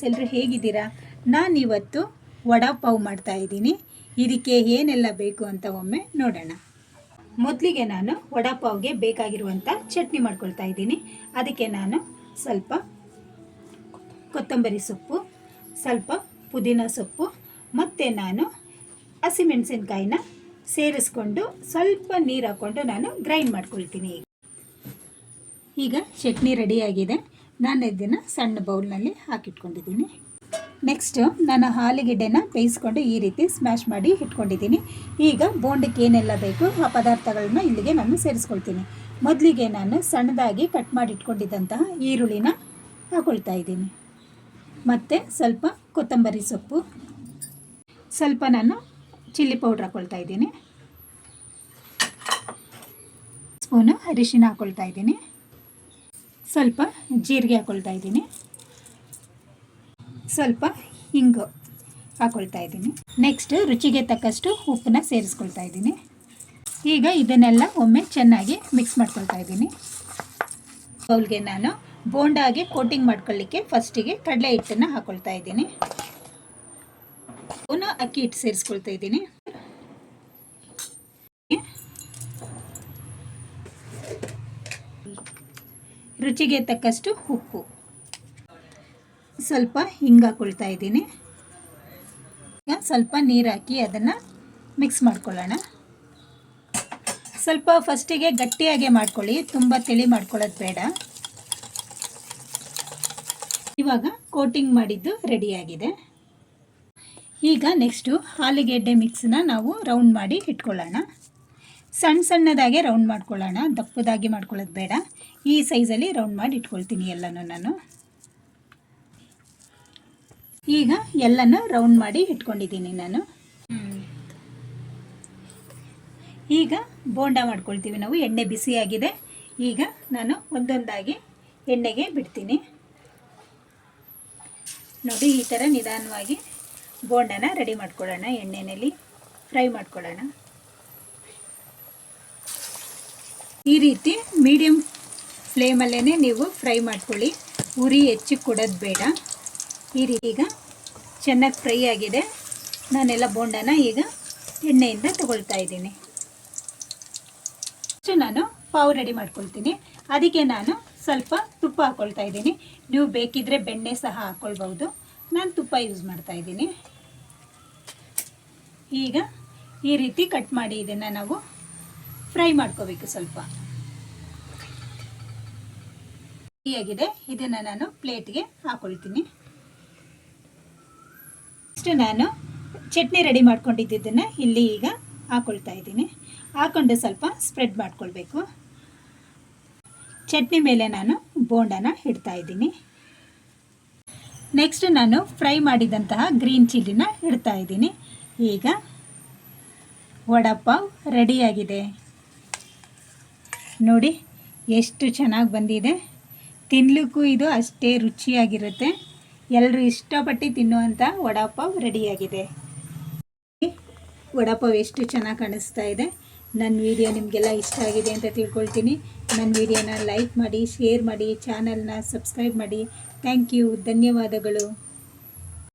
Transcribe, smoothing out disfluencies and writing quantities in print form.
ಎಲ್ಲರೂ ಹೇಗಿದ್ದೀರಾ? ನಾನಿವತ್ತು ವಡಾ ಪಾವ್ ಮಾಡ್ತಾ ಇದ್ದೀನಿ. ಇದಕ್ಕೆ ಏನೆಲ್ಲ ಬೇಕು ಅಂತ ಒಮ್ಮೆ ನೋಡೋಣ. ಮೊದಲಿಗೆ ನಾನು ವಡಾ ಪಾವ್ಗೆ ಬೇಕಾಗಿರುವಂಥ ಚಟ್ನಿ ಮಾಡ್ಕೊಳ್ತಾ ಇದ್ದೀನಿ. ಅದಕ್ಕೆ ನಾನು ಸ್ವಲ್ಪ ಕೊತ್ತಂಬರಿ ಸೊಪ್ಪು, ಸ್ವಲ್ಪ ಪುದೀನ ಸೊಪ್ಪು ಮತ್ತು ನಾನು ಹಸಿಮೆಣಸಿನ್ಕಾಯಿನ ಸೇರಿಸ್ಕೊಂಡು ಸ್ವಲ್ಪ ನೀರು ಹಾಕ್ಕೊಂಡು ನಾನು ಗ್ರೈಂಡ್ ಮಾಡ್ಕೊಳ್ತೀನಿ. ಈಗ ಚಟ್ನಿ ರೆಡಿಯಾಗಿದೆ. ನಾನು ಇದನ್ನು ಸಣ್ಣ ಬೌಲ್ನಲ್ಲಿ ಹಾಕಿಟ್ಕೊಂಡಿದ್ದೀನಿ. ನೆಕ್ಸ್ಟು ನಾನು ಆಲೂಗೆಡ್ಡೆನ ಬೇಯಿಸ್ಕೊಂಡು ಈ ರೀತಿ ಸ್ಮ್ಯಾಶ್ ಮಾಡಿ ಇಟ್ಕೊಂಡಿದ್ದೀನಿ. ಈಗ ಬೋಂಡಕ್ಕೆ ಏನೆಲ್ಲ ಬೇಕು ಆ ಪದಾರ್ಥಗಳನ್ನ ಇಲ್ಲಿಗೆ ನಾನು ಸೇರಿಸ್ಕೊಳ್ತೀನಿ. ಮೊದಲಿಗೆ ನಾನು ಸಣ್ಣದಾಗಿ ಕಟ್ ಮಾಡಿ ಇಟ್ಕೊಂಡಿದ್ದಂತಹ ಈರುಳ್ಳಿನ ಹಾಕ್ಕೊಳ್ತಾ ಇದ್ದೀನಿ. ಮತ್ತು ಸ್ವಲ್ಪ ಕೊತ್ತಂಬರಿ ಸೊಪ್ಪು, ಸ್ವಲ್ಪ ನಾನು ಚಿಲ್ಲಿ ಪೌಡ್ರ್ ಹಾಕ್ಕೊಳ್ತಾ ಇದ್ದೀನಿ, ಸ್ಪೂನು ಅರಿಶಿನ ಹಾಕ್ಕೊಳ್ತಾ ಇದ್ದೀನಿ, ಸ್ವಲ್ಪ ಜೀರಿಗೆ ಹಾಕ್ಕೊಳ್ತಾ ಇದ್ದೀನಿ, ಸ್ವಲ್ಪ ಹಿಂಗು ಹಾಕ್ಕೊಳ್ತಾ ಇದ್ದೀನಿ. ನೆಕ್ಸ್ಟ್ ರುಚಿಗೆ ತಕ್ಕಷ್ಟು ಉಪ್ಪನ್ನ ಸೇರಿಸ್ಕೊಳ್ತಾ ಇದ್ದೀನಿ. ಈಗ ಇದನ್ನೆಲ್ಲ ಒಮ್ಮೆ ಚೆನ್ನಾಗಿ ಮಿಕ್ಸ್ ಮಾಡ್ಕೊಳ್ತಾ ಇದ್ದೀನಿ. ಬೌಲ್ಗೆ ನಾನು ಬೋಂಡಾಗೆ ಕೋಟಿಂಗ್ ಮಾಡ್ಕೊಳ್ಳಿಕ್ಕೆ ಫಸ್ಟಿಗೆ ಕಡಲೆ ಹಿಟ್ಟನ್ನು ಹಾಕ್ಕೊಳ್ತಾ ಇದ್ದೀನಿ. ಪುನಃ ಅಕ್ಕಿ ಹಿಟ್ಟು ಸೇರಿಸ್ಕೊಳ್ತಾ ಇದ್ದೀನಿ. ರುಚಿಗೆ ತಕ್ಕಷ್ಟು ಉಪ್ಪು, ಸ್ವಲ್ಪ ಹಿಂಗೆ ಹಾಕ್ಕೊಳ್ತಾ ಇದ್ದೀನಿ. ಸ್ವಲ್ಪ ನೀರು ಹಾಕಿ ಅದನ್ನು ಮಿಕ್ಸ್ ಮಾಡ್ಕೊಳ್ಳೋಣ. ಸ್ವಲ್ಪ ಫಸ್ಟಿಗೆ ಗಟ್ಟಿಯಾಗೆ ಮಾಡ್ಕೊಳ್ಳಿ, ತುಂಬ ತಿಳಿ ಮಾಡ್ಕೊಳ್ಳೋದು ಬೇಡ. ಇವಾಗ ಕೋಟಿಂಗ್ ಮಾಡಿದ್ದು ರೆಡಿಯಾಗಿದೆ. ಈಗ ನೆಕ್ಸ್ಟು ಆಲೂಗೆಡ್ಡೆ ಮಿಕ್ಸನ್ನ ನಾವು ರೌಂಡ್ ಮಾಡಿ ಇಟ್ಕೊಳ್ಳೋಣ. ಸಣ್ಣ ಸಣ್ಣದಾಗೆ ರೌಂಡ್ ಮಾಡ್ಕೊಳ್ಳೋಣ, ದಪ್ಪದಾಗಿ ಮಾಡ್ಕೊಳ್ಳೋದು ಬೇಡ. ಈ ಸೈಜಲ್ಲಿ ರೌಂಡ್ ಮಾಡಿ ಇಟ್ಕೊಳ್ತೀನಿ ಎಲ್ಲನೂ ನಾನು. ಈಗ ಎಲ್ಲನೂ ರೌಂಡ್ ಮಾಡಿ ಇಟ್ಕೊಂಡಿದ್ದೀನಿ ನಾನು. ಈಗ ಬೋಂಡ ಮಾಡ್ಕೊಳ್ತೀವಿ ನಾವು. ಎಣ್ಣೆ ಬಿಸಿಯಾಗಿದೆ. ಈಗ ನಾನು ಒಂದೊಂದಾಗಿ ಎಣ್ಣೆಗೆ ಬಿಡ್ತೀನಿ. ನೋಡಿ, ಈ ಥರ ನಿಧಾನವಾಗಿ ಬೋಂಡನ ರೆಡಿ ಮಾಡ್ಕೊಳ್ಳೋಣ. ಎಣ್ಣೆಯಲ್ಲಿ ಫ್ರೈ ಮಾಡ್ಕೊಳ್ಳೋಣ. ಈ ರೀತಿ ಮೀಡಿಯಮ್ ಫ್ಲೇಮಲ್ಲೇ ನೀವು ಫ್ರೈ ಮಾಡ್ಕೊಳ್ಳಿ, ಉರಿ ಹೆಚ್ಚು ಕೊಡೋದು ಬೇಡ. ಈ ರೀತಿ ಈಗ ಚೆನ್ನಾಗಿ ಫ್ರೈ ಆಗಿದೆ. ನಾನೆಲ್ಲ ಬೋಂಡನ ಈಗ ಎಣ್ಣೆಯಿಂದ ತಗೊಳ್ತಾ ಇದ್ದೀನಿ. ಅಷ್ಟು ನಾನು ಪಾವ್ ರೆಡಿ ಮಾಡ್ಕೊಳ್ತೀನಿ. ಅದಕ್ಕೆ ನಾನು ಸ್ವಲ್ಪ ತುಪ್ಪ ಹಾಕ್ಕೊಳ್ತಾ ಇದ್ದೀನಿ. ನೀವು ಬೇಕಿದ್ದರೆ ಬೆಣ್ಣೆ ಸಹ ಹಾಕ್ಕೊಳ್ಬೋದು. ನಾನು ತುಪ್ಪ ಯೂಸ್ ಮಾಡ್ತಾ ಇದ್ದೀನಿ. ಈಗ ಈ ರೀತಿ ಕಟ್ ಮಾಡಿ ಇದನ್ನು ನಾವು ಫ್ರೈ ಮಾಡ್ಕೋಬೇಕು. ಸ್ವಲ್ಪ ಆಗಿದೆ. ಇದನ್ನು ನಾನು ಪ್ಲೇಟ್ಗೆ ಹಾಕ್ಕೊಳ್ತೀನಿ. ಇಷ್ಟು ನಾನು ಚಟ್ನಿ ರೆಡಿ ಮಾಡ್ಕೊಂಡಿದ್ದನ್ನು ಇಲ್ಲಿ ಈಗ ಹಾಕ್ಕೊಳ್ತಾ ಇದ್ದೀನಿ. ಹಾಕ್ಕೊಂಡು ಸ್ವಲ್ಪ ಸ್ಪ್ರೆಡ್ ಮಾಡ್ಕೊಳ್ಬೇಕು. ಚಟ್ನಿ ಮೇಲೆ ನಾನು ಬೋಂಡನ ಇಡ್ತಾ ಇದ್ದೀನಿ. ನೆಕ್ಸ್ಟ್ ನಾನು ಫ್ರೈ ಮಾಡಿದಂತಹ ಗ್ರೀನ್ ಚಿಲ್ಲಿನ ಇಡ್ತಾ ಇದ್ದೀನಿ. ಈಗ ವಡಾ ಪಾವ್ ರೆಡಿಯಾಗಿದೆ. ನೋಡಿ ಎಷ್ಟು ಚೆನ್ನಾಗಿ ಬಂದಿದೆ. ತಿನ್ನಲಿಕ್ಕೂ ಇದು ಅಷ್ಟೇ ರುಚಿಯಾಗಿರುತ್ತೆ. ಎಲ್ಲರೂ ಇಷ್ಟಪಟ್ಟು ತಿನ್ನುವಂಥ ವಡಾ ಪಾವ್ ರೆಡಿಯಾಗಿದೆ. ವಡಾ ಪಾವ್ ಎಷ್ಟು ಚೆನ್ನಾಗಿ ಕಾಣಿಸ್ತಾ ಇದೆ. ನನ್ನ ವಿಡಿಯೋ ನಿಮಗೆಲ್ಲ ಇಷ್ಟ ಆಗಿದೆ ಅಂತ ತಿಳ್ಕೊಳ್ತೀನಿ. ನನ್ನ ವಿಡಿಯೋನ ಲೈಕ್ ಮಾಡಿ, ಶೇರ್ ಮಾಡಿ, ಚಾನಲ್ನ ಸಬ್ಸ್ಕ್ರೈಬ್ ಮಾಡಿ. ಥ್ಯಾಂಕ್ ಯು, ಧನ್ಯವಾದಗಳು.